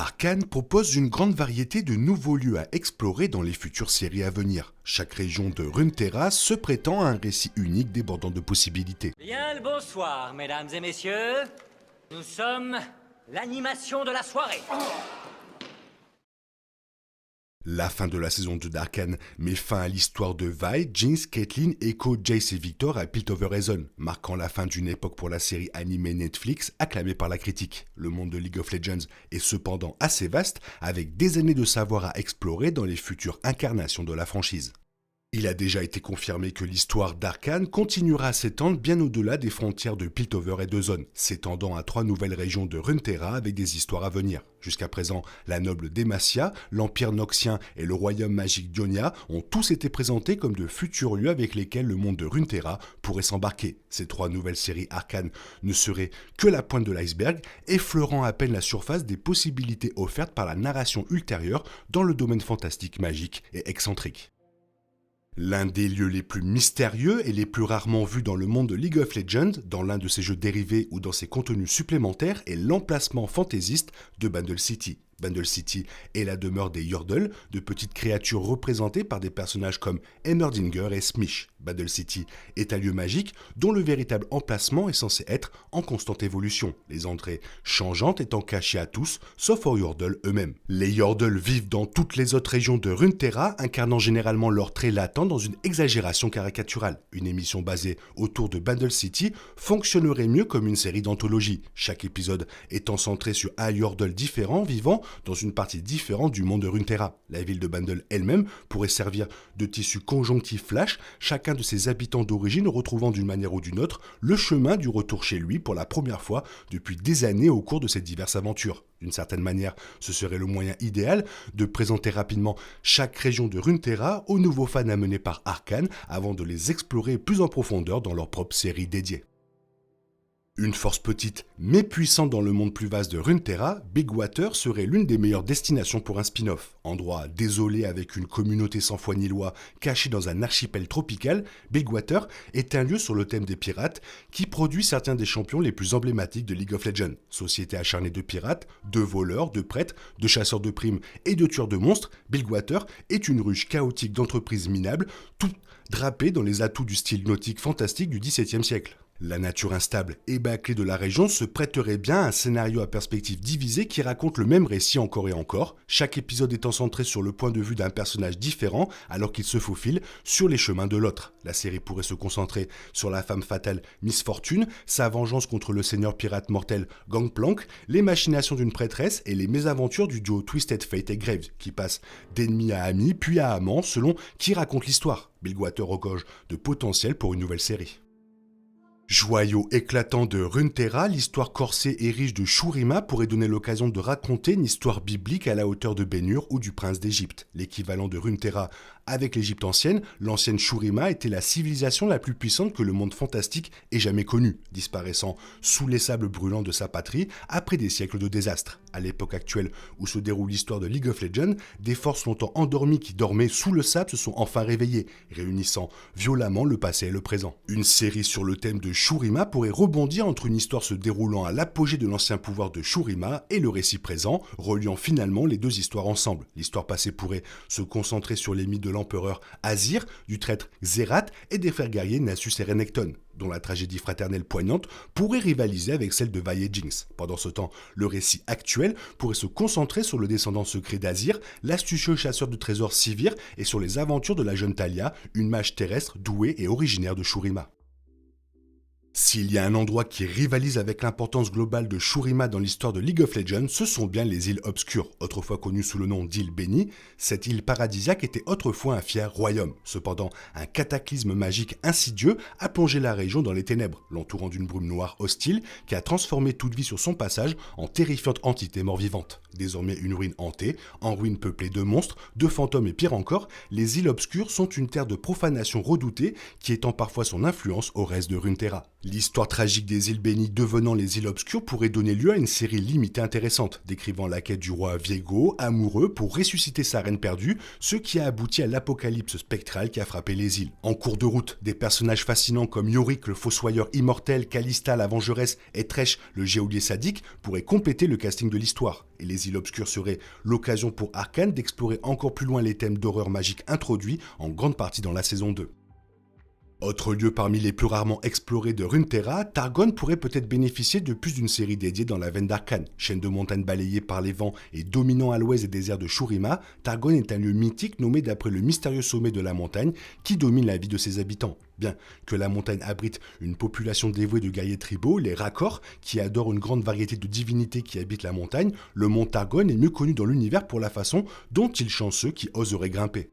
Arcane propose une grande variété de nouveaux lieux à explorer dans les futures séries à venir. Chaque région de Runeterra se prétend à un récit unique débordant de possibilités. Bien le bonsoir, mesdames et messieurs. Nous sommes l'animation de la soirée. La fin de la saison 2 d'Arcane met fin à l'histoire de Vi, Jinx, Caitlyn, Echo, Jace et Victor à Piltover Haven, marquant la fin d'une époque pour la série animée Netflix acclamée par la critique. Le monde de League of Legends est cependant assez vaste, avec des années de savoir à explorer dans les futures incarnations de la franchise. Il a déjà été confirmé que l'histoire d'Arcane continuera à s'étendre bien au-delà des frontières de Piltover et de Zone, s'étendant à 3 nouvelles régions de Runeterra avec des histoires à venir. Jusqu'à présent, la noble Demacia, l'Empire Noxien et le royaume magique d'Ionia ont tous été présentés comme de futurs lieux avec lesquels le monde de Runeterra pourrait s'embarquer. Ces 3 nouvelles séries Arcane ne seraient que la pointe de l'iceberg, effleurant à peine la surface des possibilités offertes par la narration ultérieure dans le domaine fantastique, magique et excentrique. L'un des lieux les plus mystérieux et les plus rarement vus dans le monde de League of Legends, dans l'un de ses jeux dérivés ou dans ses contenus supplémentaires, est l'emplacement fantaisiste de Bundle City. Bundle City est la demeure des Yordle, de petites créatures représentées par des personnages comme Heimerdinger et Smish. Bundle City est un lieu magique dont le véritable emplacement est censé être en constante évolution, les entrées changeantes étant cachées à tous, sauf aux Yordle eux-mêmes. Les Yordle vivent dans toutes les autres régions de Runeterra, incarnant généralement leurs traits latents dans une exagération caricaturale. Une émission basée autour de Bundle City fonctionnerait mieux comme une série d'anthologie, chaque épisode étant centré sur un Yordle différent vivant dans une partie différente du monde de Runeterra. La ville de Bundle elle-même pourrait servir de tissu conjonctif flash, chacun de ses habitants d'origine retrouvant d'une manière ou d'une autre le chemin du retour chez lui pour la première fois depuis des années au cours de ces diverses aventures. D'une certaine manière, ce serait le moyen idéal de présenter rapidement chaque région de Runeterra aux nouveaux fans amenés par Arcane avant de les explorer plus en profondeur dans leur propre série dédiée. Une force petite mais puissante dans le monde plus vaste de Runeterra, Big Water serait l'une des meilleures destinations pour un spin-off. Endroit désolé avec une communauté sans foi ni loi cachée dans un archipel tropical, Big Water est un lieu sur le thème des pirates qui produit certains des champions les plus emblématiques de League of Legends. Société acharnée de pirates, de voleurs, de prêtres, de chasseurs de primes et de tueurs de monstres, Big Water est une ruche chaotique d'entreprises minables, tout drapée dans les atouts du style nautique fantastique du XVIIe siècle. La nature instable et bâclée de la région se prêterait bien à un scénario à perspective divisée qui raconte le même récit encore et encore, chaque épisode étant centré sur le point de vue d'un personnage différent alors qu'il se faufile sur les chemins de l'autre. La série pourrait se concentrer sur la femme fatale Miss Fortune, sa vengeance contre le seigneur pirate mortel Gangplank, les machinations d'une prêtresse et les mésaventures du duo Twisted Fate et Graves, qui passent d'ennemis à amis puis à amants selon qui raconte l'histoire. Big Water regorge de potentiel pour une nouvelle série. Joyau éclatant de Runeterra, l'histoire corsée et riche de Shurima pourrait donner l'occasion de raconter une histoire biblique à la hauteur de Ben-Hur ou du prince d'Égypte. L'équivalent de Runeterra avec l'Égypte ancienne, l'ancienne Shurima était la civilisation la plus puissante que le monde fantastique ait jamais connue, disparaissant sous les sables brûlants de sa patrie après des siècles de désastres. À l'époque actuelle où se déroule l'histoire de League of Legends, des forces longtemps endormies qui dormaient sous le sable se sont enfin réveillées, réunissant violemment le passé et le présent. Une série sur le thème de Shurima pourrait rebondir entre une histoire se déroulant à l'apogée de l'ancien pouvoir de Shurima et le récit présent, reliant finalement les deux histoires ensemble. L'histoire passée pourrait se concentrer sur les mythes de l'empereur Azir, du traître Xerath et des frères guerriers Nasus et Renekton, dont la tragédie fraternelle poignante pourrait rivaliser avec celle de Vi et Jinx. Pendant ce temps, le récit actuel pourrait se concentrer sur le descendant secret d'Azir, l'astucieux chasseur de trésors Sivir, et sur les aventures de la jeune Talia, une mage terrestre douée et originaire de Shurima. S'il y a un endroit qui rivalise avec l'importance globale de Shurima dans l'histoire de League of Legends, ce sont bien les îles obscures, autrefois connues sous le nom d'îles bénies. Cette île paradisiaque était autrefois un fier royaume. Cependant, un cataclysme magique insidieux a plongé la région dans les ténèbres, l'entourant d'une brume noire hostile qui a transformé toute vie sur son passage en terrifiante entité mort-vivante. Désormais une ruine hantée, en ruine peuplée de monstres, de fantômes et pire encore, les îles obscures sont une terre de profanation redoutée qui étend parfois son influence au reste de Runeterra. L'histoire tragique des îles bénies devenant les îles obscures pourrait donner lieu à une série limitée intéressante, décrivant la quête du roi Viego, amoureux pour ressusciter sa reine perdue, ce qui a abouti à l'apocalypse spectrale qui a frappé les îles. En cours de route, des personnages fascinants comme Yorick, le fossoyeur immortel, Callista, la vengeresse, et Thresh, le geôlier sadique, pourraient compléter le casting de l'histoire. Et les îles obscures seraient l'occasion pour Arcane d'explorer encore plus loin les thèmes d'horreur magique introduits en grande partie dans la saison 2. Autre lieu parmi les plus rarement explorés de Runeterra, Targon pourrait peut-être bénéficier de plus d'une série dédiée dans la veine d'Arcane. Chaîne de montagnes balayée par les vents et dominant à l'ouest des déserts de Shurima, Targon est un lieu mythique nommé d'après le mystérieux sommet de la montagne qui domine la vie de ses habitants. Bien que la montagne abrite une population dévouée de guerriers tribaux, les Rakor, qui adorent une grande variété de divinités qui habitent la montagne, le mont Targon est mieux connu dans l'univers pour la façon dont il chante ceux qui oseraient grimper.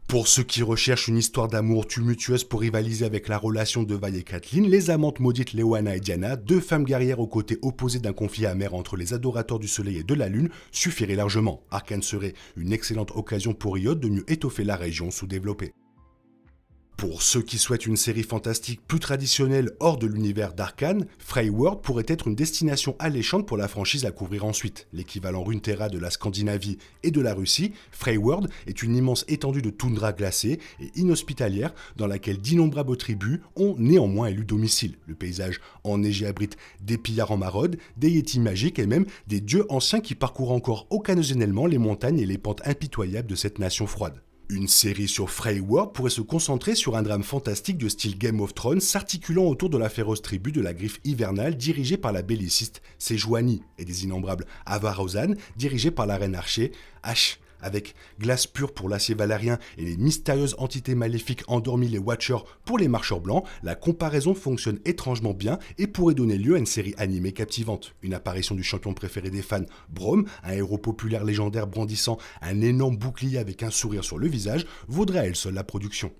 Pour ceux qui recherchent une histoire d'amour tumultueuse pour rivaliser avec la relation de Vi et Catelyn, les amantes maudites Leoana et Diana, deux femmes guerrières aux côtés opposés d'un conflit amer entre les adorateurs du soleil et de la lune, suffiraient largement. Arcane serait une excellente occasion pour Riot de mieux étoffer la région sous-développée. Pour ceux qui souhaitent une série fantastique plus traditionnelle hors de l'univers d'Arcane, Freyworld pourrait être une destination alléchante pour la franchise à couvrir ensuite. L'équivalent Runeterra de la Scandinavie et de la Russie, Freyworld est une immense étendue de toundra glacée et inhospitalière dans laquelle d'innombrables tribus ont néanmoins élu domicile. Le paysage enneigé abrite des pillards en maraude, des yétis magiques et même des dieux anciens qui parcourent encore occasionnellement les montagnes et les pentes impitoyables de cette nation froide. Une série sur Freyworld pourrait se concentrer sur un drame fantastique de style Game of Thrones s'articulant autour de la féroce tribu de la Griffe hivernale dirigée par la belliciste Sejuani et des innombrables Avarozan dirigés par la reine archer Ashe. Avec glace pure pour l'acier valérien et les mystérieuses entités maléfiques endormies les Watchers pour les marcheurs blancs, la comparaison fonctionne étrangement bien et pourrait donner lieu à une série animée captivante. Une apparition du champion préféré des fans, Braum, un héros populaire légendaire brandissant un énorme bouclier avec un sourire sur le visage, vaudrait à elle seule la production.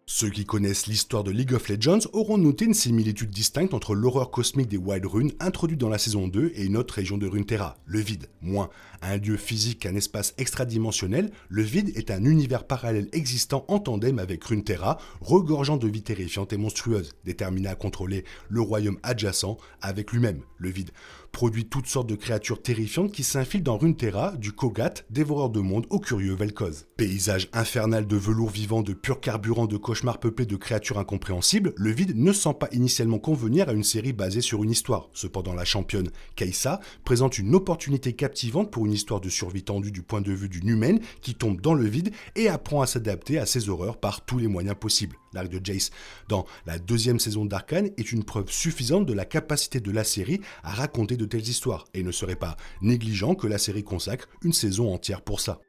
Ceux qui connaissent l'histoire de League of Legends auront noté une similitude distincte entre l'horreur cosmique des Wild Runes introduite dans la saison 2 et une autre région de Runeterra, le vide. Moins un lieu physique qu'un espace extradimensionnel, le vide est un univers parallèle existant en tandem avec Runeterra, regorgeant de vie terrifiante et monstrueuse, déterminé à contrôler le royaume adjacent avec lui-même. Le vide produit toutes sortes de créatures terrifiantes qui s'infilent dans Runeterra, du Kogath, dévoreur de monde, au curieux Vel'Koz. Paysage infernal de velours vivant, de pur carburant, de cauchemars peuplés de créatures incompréhensibles, le vide ne semble pas initialement convenir à une série basée sur une histoire. Cependant, la championne Kai'Sa présente une opportunité captivante pour une histoire de survie tendue du point de vue d'une humaine qui tombe dans le vide et apprend à s'adapter à ses horreurs par tous les moyens possibles. L'arc de Jace dans la deuxième saison d'Arcane est une preuve suffisante de la capacité de la série à raconter de telles histoires, et il ne serait pas négligent que la série consacre une saison entière pour ça.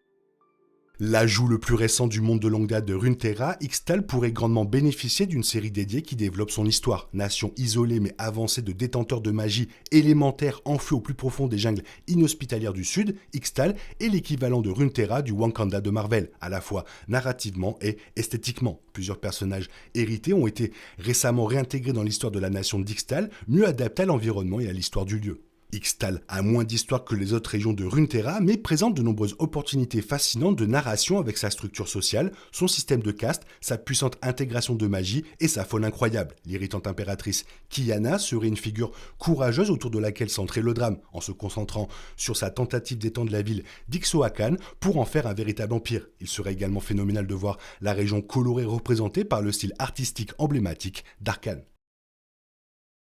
L'ajout le plus récent du monde de longue date de Runeterra, Ixtal pourrait grandement bénéficier d'une série dédiée qui développe son histoire. Nation isolée mais avancée de détenteurs de magie élémentaire enfouis au plus profond des jungles inhospitalières du sud, Ixtal est l'équivalent de Runeterra du Wakanda de Marvel, à la fois narrativement et esthétiquement. Plusieurs personnages hérités ont été récemment réintégrés dans l'histoire de la nation d'Ixtal, mieux adaptés à l'environnement et à l'histoire du lieu. Ixtal a moins d'histoire que les autres régions de Runeterra, mais présente de nombreuses opportunités fascinantes de narration avec sa structure sociale, son système de caste, sa puissante intégration de magie et sa faune incroyable. L'irritante impératrice Qiyana serait une figure courageuse autour de laquelle centrer le drame, en se concentrant sur sa tentative d'étendre la ville d'Ixoacan pour en faire un véritable empire. Il serait également phénoménal de voir la région colorée représentée par le style artistique emblématique d'Arcane.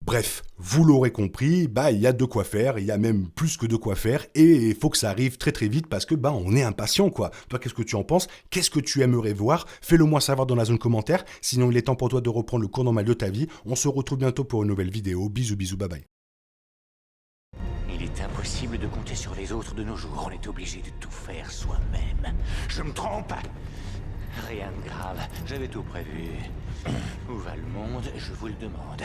Bref, vous l'aurez compris, il y a de quoi faire, il y a même plus que de quoi faire, et il faut que ça arrive très très vite parce que on est impatient quoi. Toi, qu'est-ce que tu en penses? Qu'est-ce que tu aimerais voir? Fais-le moi savoir dans la zone commentaire, sinon il est temps pour toi de reprendre le cours normal de ta vie. On se retrouve bientôt pour une nouvelle vidéo. Bisous bisous, bye bye. Il est impossible de compter sur les autres de nos jours, on est obligé de tout faire soi-même. Je me trompe? Rien de grave, j'avais tout prévu. Où va le monde, je vous le demande.